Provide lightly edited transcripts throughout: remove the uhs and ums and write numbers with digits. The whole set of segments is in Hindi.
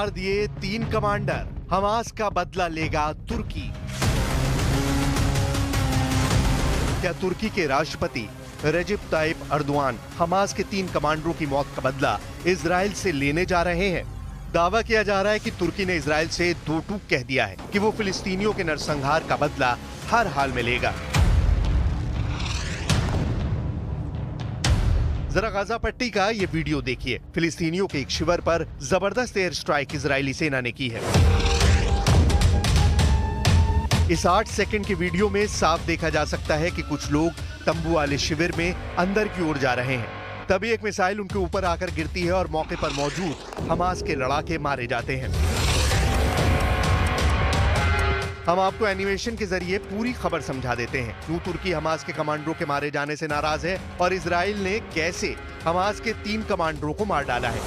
मार दिए 3 कमांडर, हमास का बदला लेगा तुर्की। क्या तुर्की के राष्ट्रपति रेजिप ताइप अर्दोआन हमास के 3 कमांडरों की मौत का बदला इजराइल से लेने जा रहे हैं? दावा किया जा रहा है कि तुर्की ने इजराइल से दो टूक कह दिया है कि वो फिलिस्तीनियों के नरसंहार का बदला हर हाल में लेगा। जरा गाजा पट्टी का ये वीडियो देखिए। फिलिस्तीनियों के एक शिविर पर जबरदस्त एयर स्ट्राइक इजरायली सेना ने की है। इस 8 सेकंड के वीडियो में साफ देखा जा सकता है कि कुछ लोग तंबू वाले शिविर में अंदर की ओर जा रहे हैं। तभी एक मिसाइल उनके ऊपर आकर गिरती है और मौके पर मौजूद हमास के लड़ाके मारे जाते हैं। हम आपको एनिमेशन के जरिए पूरी खबर समझा देते हैं। क्यों तुर्की हमास के कमांडरों के मारे जाने से नाराज है और इजराइल ने कैसे हमास के 3 कमांडरों को मार डाला है।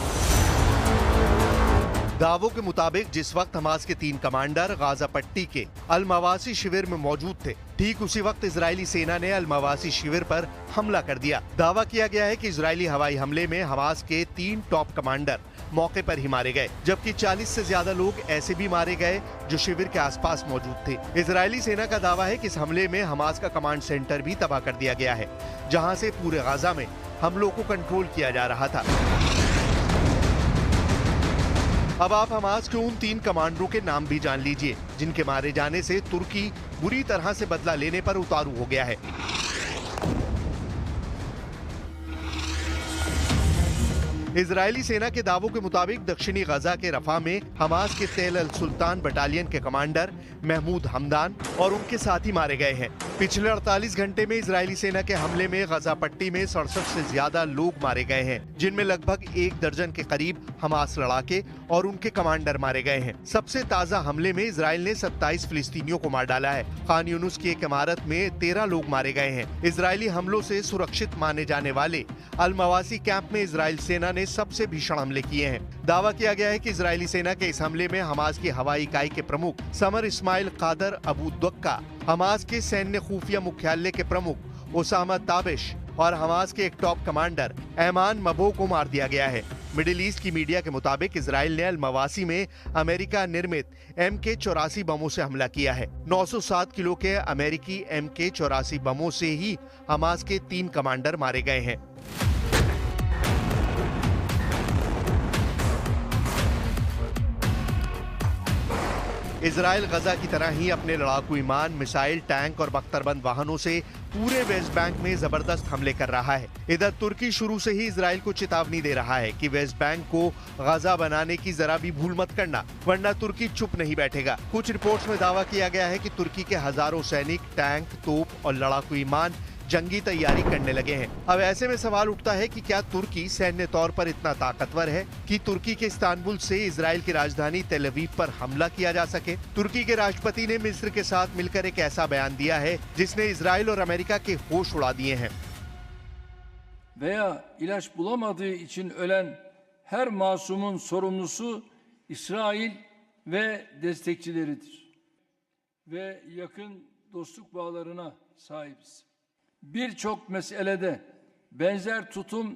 दावों के मुताबिक जिस वक्त हमास के 3 कमांडर गाजा पट्टी के अल मवासी शिविर में मौजूद थे, ठीक उसी वक्त इजरायली सेना ने अल मवासी शिविर पर हमला कर दिया। दावा किया गया है कि इजरायली हवाई हमले में हमास के 3 टॉप कमांडर मौके पर ही मारे गए, जबकि 40 से ज्यादा लोग ऐसे भी मारे गए जो शिविर के आसपास मौजूद थे। इजरायली सेना का दावा है कि इस हमले में हमास का कमांड सेंटर भी तबाह कर दिया गया है, जहां से पूरे गाजा में हमलों को कंट्रोल किया जा रहा था। अब आप हमास के उन 3 कमांडरों के नाम भी जान लीजिए जिनके मारे जाने से तुर्की बुरी तरह से बदला लेने पर उतारू हो गया है। इजरायली सेना के दावों के मुताबिक दक्षिणी गजा के रफा में हमास के तेल अल सुल्तान बटालियन के कमांडर महमूद हमदान और उनके साथी मारे गए हैं। पिछले 48 घंटे में इजरायली सेना के हमले में गजा पट्टी में 67 से ज्यादा लोग मारे गए हैं, जिनमें लगभग 1 दर्जन के करीब हमास लड़ाके और उनके कमांडर मारे गए हैं। सबसे ताजा हमले में इजराइल ने 27 फिलिस्तीनियों को मार डाला है। खान यूनुस की एक इमारत में 13 लोग मारे गए हैं। इजरायली हमलों से सुरक्षित माने जाने वाले अल मवासी कैंप में इजराइल सेना ने सबसे भीषण हमले किए हैं। दावा किया गया है कि इजरायली सेना के इस हमले में हमास की हवाई इकाई के प्रमुख समर इस्माइल कादर अबू दुक्का, हमास के सैन्य खुफिया मुख्यालय के प्रमुख ओसामा ताबिश और हमास के एक टॉप कमांडर ऐमान मबो को मार दिया गया है। मिडिल ईस्ट की मीडिया के मुताबिक इजराइल ने अल मवासी में अमेरिका निर्मित MK-84 बमों से हमला किया है। 907 किलो के अमेरिकी MK-84 बमों से ही हमास के 3 कमांडर मारे गए हैं। इजराइल गजा की तरह ही अपने लड़ाकू विमान, मिसाइल, टैंक और बख्तरबंद वाहनों से पूरे वेस्ट बैंक में जबरदस्त हमले कर रहा है। इधर तुर्की शुरू से ही इजराइल को चेतावनी दे रहा है कि वेस्ट बैंक को गजा बनाने की जरा भी भूल मत करना, वरना तुर्की चुप नहीं बैठेगा। कुछ रिपोर्ट्स में दावा किया गया है कि तुर्की के हजारों सैनिक, टैंक, तोप और लड़ाकू विमान जंगी तैयारी करने लगे हैं। अब ऐसे में सवाल उठता है कि क्या तुर्की सैन्य तौर पर इतना ताकतवर है कि तुर्की के इस्तांबुल से इजराइल की राजधानी तेल अवीव पर हमला किया जा सके? तुर्की के राष्ट्रपति ने मिस्र के साथ मिलकर एक ऐसा बयान दिया है जिसने इजराइल और अमेरिका के होश उड़ा दिए हैं। veya ilaç bulamadığı için ölen her masumun sorumlusu İsrail ve destekçileridir ve yakın dostluk bağlarına sahibiz. Birçok meselede benzer tutum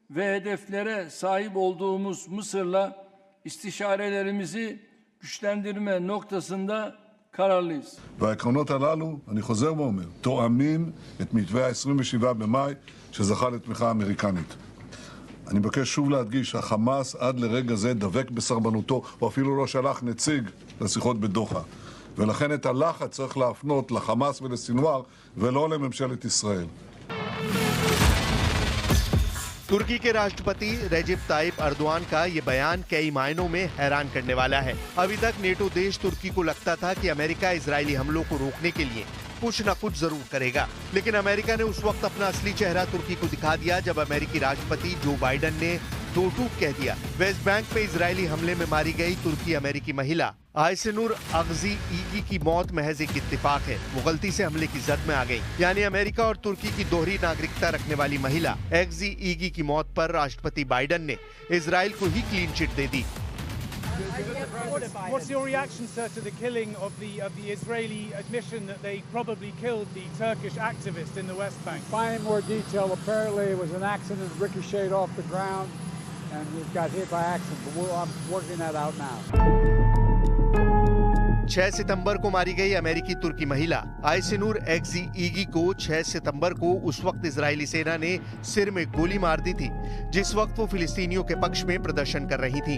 ve hedeflere sahip olduğumuz Mısır'la istişarelerimizi güçlendirme noktasında kararlıyız. והעקרונות הללו, אני חוזר ואומר, תואמים את מתווה ה-27 במאי שזכה לתמיכה אמריקנית. אני מבקש שוב להדגיש, החמאס עד לרגע זה דבק בסרבנותו, הוא אפילו לא שלח נציג לשיחות בדוחה. ולכן את הלחץ צריך להפנות לחמאס ולסינואר ולא לממשלת ישראל. तुर्की के राष्ट्रपति रेजिप ताइप अर्दोआन का ये बयान कई मायनों में हैरान करने वाला है। अभी तक नेटो देश तुर्की को लगता था कि अमेरिका इजरायली हमलों को रोकने के लिए कुछ न कुछ जरूर करेगा, लेकिन अमेरिका ने उस वक्त अपना असली चेहरा तुर्की को दिखा दिया जब अमेरिकी राष्ट्रपति जो बाइडेन ने दो टूक कह दिया। वेस्ट बैंक में इजरायली हमले में मारी गई तुर्की अमेरिकी महिला आयसेनूर अगजी ईगी की मौत महज एक इत्तेफाक है। वो गलती से हमले की जद में आ गई। यानी अमेरिका और तुर्की की दोहरी नागरिकता रखने वाली महिला अगजी ईगी की मौत पर राष्ट्रपति बाइडेन ने इजराइल को ही क्लीन चिट दे दी। What's your reaction, sir, to the killing of the Israeli admission that they probably killed the Turkish activist in the West Bank? Finding more detail, apparently it was an accident, ricocheted off the ground, and it got hit by accident. But I'm working that out now. 6 सितंबर को मारी गई अमेरिकी तुर्की महिला आयसिनूर एक्जी ईगी को 6 सितंबर को उस वक्त इजरायली सेना ने सिर में गोली मार दी थी जिस वक्त वो फिलिस्तीनियों के पक्ष में प्रदर्शन कर रही थी।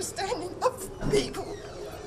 Standing up for people,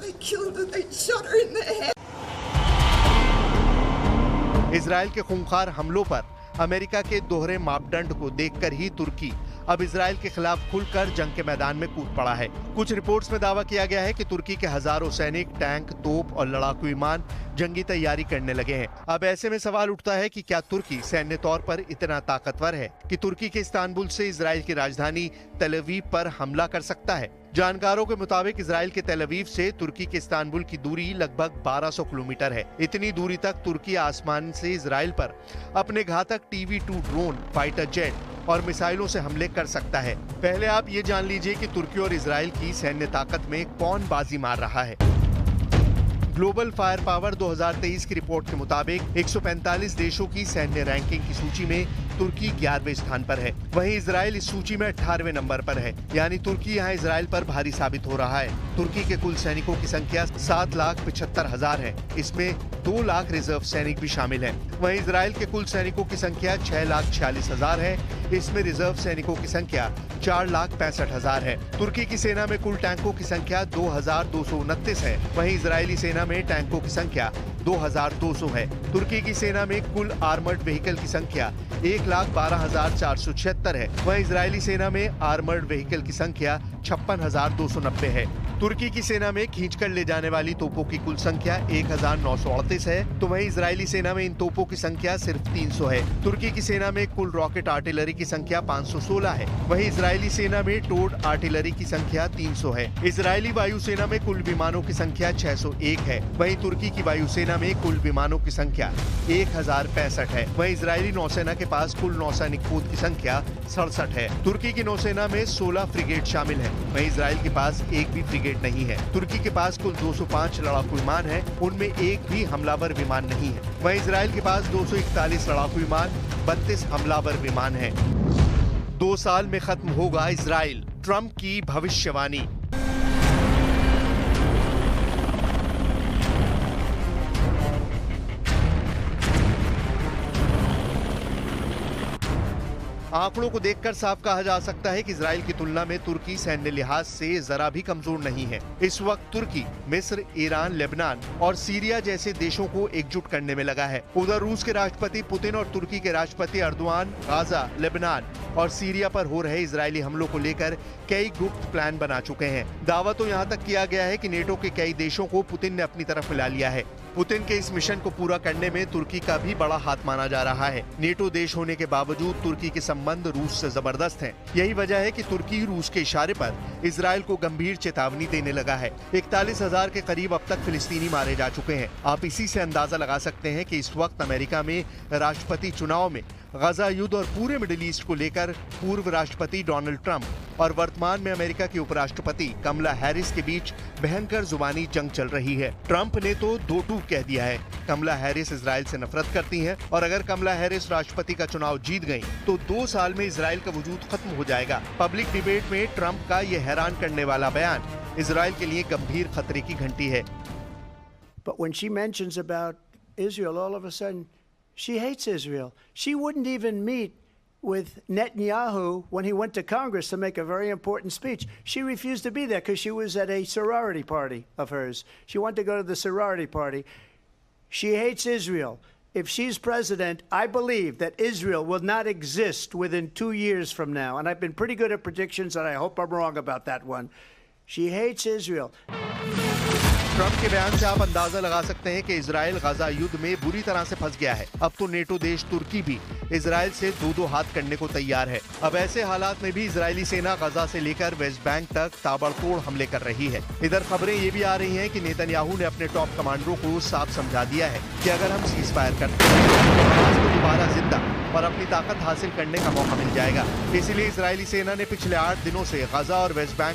They killed her, they shot her in the head. Israel के खूंखार हमलों पर अमेरिका के दोहरे मापदंड को देखकर ही तुर्की अब इजराइल के खिलाफ खुलकर जंग के मैदान में कूद पड़ा है। कुछ रिपोर्ट्स में दावा किया गया है कि तुर्की के हजारों सैनिक, टैंक, तोप और लड़ाकू विमान जंगी तैयारी करने लगे हैं। अब ऐसे में सवाल उठता है कि क्या तुर्की सैन्य तौर पर इतना ताकतवर है कि तुर्की के इस्तांबुल से इजराइल की राजधानी तेल अवीव पर हमला कर सकता है। जानकारों के मुताबिक इजराइल के तेल अवीव से तुर्की के इस्तांबुल की दूरी लगभग 1200 किलोमीटर है। इतनी दूरी तक तुर्की आसमान से इजराइल पर अपने घातक TB2 ड्रोन, फाइटर जेट और मिसाइलों से हमले कर सकता है। पहले आप ये जान लीजिए कि तुर्की और इजराइल की सैन्य ताकत में कौन बाजी मार रहा है। ग्लोबल फायर पावर 2023 की रिपोर्ट के मुताबिक 145 देशों की सैन्य रैंकिंग की सूची में तुर्की 11वें स्थान पर है। वहीं इजराइल इस सूची में 18वें नंबर पर है, यानी तुर्की यहां इजराइल पर भारी साबित हो रहा है। तुर्की के कुल सैनिकों की संख्या 7,75,000 है। इसमें 2 लाख रिजर्व सैनिक भी शामिल हैं। वहीं इजराइल के कुल सैनिकों की संख्या 6,46,000 है। इसमें रिजर्व सैनिकों की संख्या 4,65,000 है। तुर्की की सेना में कुल टैंकों की संख्या 2,229 है। वहीं इजरायली सेना में टैंकों की संख्या 2,200 है। तुर्की की सेना में कुल आर्मर्ड व्हीकल की संख्या 1,12,476 है। वहीं इजरायली सेना में आर्मर्ड व्हीकल की संख्या 56,290 है। तुर्की की सेना में खींचकर ले जाने वाली तोपों की कुल संख्या 1,938 है, तो वहीं इजरायली सेना में इन तोपों की संख्या सिर्फ 300 है। तुर्की की सेना में कुल रॉकेट आर्टिलरी की संख्या 516 है। वहीं इजरायली सेना में टोड आर्टिलरी की संख्या 300 है। इजरायली वायुसेना में कुल विमानों की संख्या 601 है। वहीं तुर्की की वायुसेना में कुल विमानों की संख्या 1,065 है। वहीं इजरायली नौसेना के पास कुल नौसैनिक पोत की संख्या 67 है। तुर्की की नौसेना में 16 फ्रिगेट शामिल है। वहीं इजराइल के पास एक भी फ्रिगेट नहीं है। तुर्की के पास कुल 205 लड़ाकू विमान है, उनमें एक भी हमलावर विमान नहीं है। वहीं इजराइल के पास 241 लड़ाकू विमान, 32 हमलावर विमान है। 2 साल में खत्म होगा इजराइल, ट्रंप की भविष्यवाणी। आंकड़ों को देखकर साफ कहा जा सकता है कि इजराइल की तुलना में तुर्की सैन्य लिहाज से जरा भी कमजोर नहीं है। इस वक्त तुर्की मिस्र, ईरान, लेबनान और सीरिया जैसे देशों को एकजुट करने में लगा है। उधर रूस के राष्ट्रपति पुतिन और तुर्की के राष्ट्रपति अर्दोआन गाजा, लेबनान और सीरिया पर हो रहे इजरायली हमलों को लेकर कई गुप्त प्लान बना चुके हैं। दावा तो यहाँ तक किया गया है कि नेटो के कई देशों को पुतिन ने अपनी तरफ मिला लिया है। पुतिन के इस मिशन को पूरा करने में तुर्की का भी बड़ा हाथ माना जा रहा है। नेटो देश होने के बावजूद तुर्की के संबंध रूस से जबरदस्त हैं। यही वजह है कि तुर्की रूस के इशारे पर इजराइल को गंभीर चेतावनी देने लगा है। 41,000 के करीब अब तक फिलिस्तीनी मारे जा चुके हैं। आप इसी से अंदाजा लगा सकते हैं कि इस वक्त अमेरिका में राष्ट्रपति चुनाव में गजा युद्ध और पूरे मिडिल ईस्ट को लेकर पूर्व राष्ट्रपति डोनाल्ड ट्रंप और वर्तमान में अमेरिका की उपराष्ट्रपति कमला हैरिस के बीच भयंकर जुबानी जंग चल रही है। ट्रंप ने तो 2 टूक कह दिया है। कमला हैरिस इजराइल से नफरत करती हैं और अगर कमला हैरिस राष्ट्रपति का चुनाव जीत गई तो 2 साल में इजराइल का वजूद खत्म हो जाएगा। पब्लिक डिबेट में ट्रंप का ये हैरान करने वाला बयान इजराइल के लिए गंभीर खतरे की घंटी है। But when she mentions about Israel, all of a sudden she hates Israel. She wouldn't even meet with Netanyahu when he went to Congress to make a very important speech. She refused to be there because she was at a sorority party of hers. She wanted to go to the sorority party. She hates Israel. If she's president, I believe that Israel will not exist within 2 years from now. And I've been pretty good at predictions, and I hope I'm wrong about that one. She hates Israel. Trump के बयान से आप अंदाजा लगा सकते हैं कि इजराइल गजा युद्ध में बुरी तरह से फंस गया है। अब तो नेटो देश तुर्की भी इजराइल से 2-2 हाथ करने को तैयार है। अब ऐसे हालात में भी इजरायली सेना गजा से लेकर वेस्ट बैंक तक ताबड़तोड़ हमले कर रही है। इधर खबरें ये भी आ रही हैं कि नेतन्याहू ने अपने टॉप कमांडरों को साफ समझा दिया है कि अगर हम सीज फायर करते हैं तो हमास को दोबारा जिंदा और और अपनी ताकत हासिल करने का मौका मिल जाएगा। इसीलिए इजरायली सेना ने पिछले 8 दिनों से गाजा और वेस्ट बैंक